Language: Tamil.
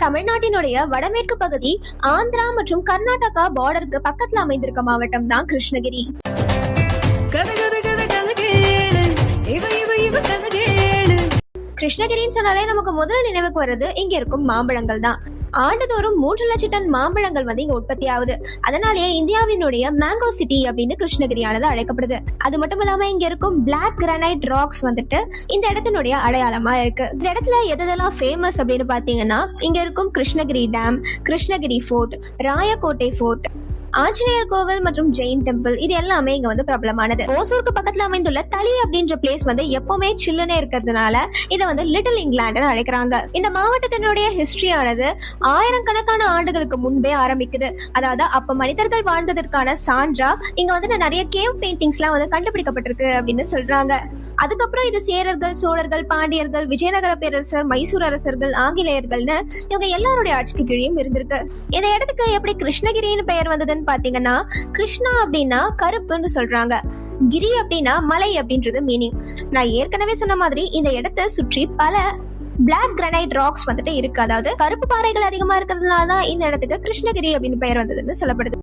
தமிழ்நாட்டினுடைய வடமேற்கு பகுதி ஆந்திரா மற்றும் கர்நாடகா பார்டருக்கு பக்கத்துல அமைந்திருக்க மாவட்டம் தான் கிருஷ்ணகிரி. கிருஷ்ணகிரின்னு சொன்னாலே நமக்கு முதல்ல நினைவுக்கு வர்றது இங்க இருக்கும் மாம்பழங்கள் தான். ஆண்டுதோறும் 3 லட்சம் டன் மாம்பழங்கள் இங்க உற்பத்தி ஆகுது. அதனாலேயே இந்தியாவினுடைய மேங்கோ சிட்டி அப்படின்னு கிருஷ்ணகிரியானது அழைக்கப்படுது. அது மட்டும் இல்லாம இங்க இருக்கும் பிளாக் கிரானைட் ராக்ஸ் இந்த இடத்தினுடைய அடையாளமா இருக்கு. இந்த இடத்துல எதெல்லாம் ஃபேமஸ் அப்படின்னு பாத்தீங்கன்னா, இங்க இருக்கும் Krishnagiri dam, Krishnagiri fort, Rayakottai fort, Anjaneyar கோவில் மற்றும் ஜெயின் டெம்பிள், இது எல்லாமே இங்க பிரபலமானது. ஓசூருக்கு பக்கத்துல அமைந்துள்ள தளி அப்படின்ற பிளேஸ் எப்பவுமே சில்லுனே இருக்கிறதுனால இதை லிட்டில் இங்கிலாந்து அழைக்கிறாங்க. இந்த மாவட்டத்தினுடைய ஹிஸ்டரியானது ஆயிரக்கணக்கான ஆண்டுகளுக்கு முன்பே ஆரம்பிக்குது. அதாவது அப்ப மனிதர்கள் வாழ்ந்ததற்கான சான்றா இங்க நிறைய கேவ் பெயிண்டிங்ஸ் எல்லாம் கண்டுபிடிக்கப்பட்டிருக்கு அப்படின்னு சொல்றாங்க. அதுக்கப்புறம் இது சேரர்கள், சோழர்கள், பாண்டியர்கள், விஜயநகர பேரரசர், மைசூர் அரசர்கள், ஆங்கிலேயர்கள்னு இவங்க எல்லாருடைய ஆட்சிக்கு கீழேயும் இருந்திருக்கு. இந்த இடத்துக்கு எப்படி கிருஷ்ணகிரின்னு பெயர் வந்ததுன்னு பாத்தீங்கன்னா, கிருஷ்ணா அப்படின்னா கருப்புன்னு சொல்றாங்க, கிரி அப்படின்னா மலை அப்படின்றது மீனிங். நான் ஏற்கனவே சொன்ன மாதிரி இந்த இடத்தை சுற்றி பல பிளாக் கிரானைட் ராக்ஸ் இருக்கு. அதாவது கருப்பு பாறைகள் அதிகமா இருக்கிறதுனால தான் இந்த இடத்துக்கு கிருஷ்ணகிரி அப்படின்னு பெயர் வந்ததுன்னு சொல்லப்படுது.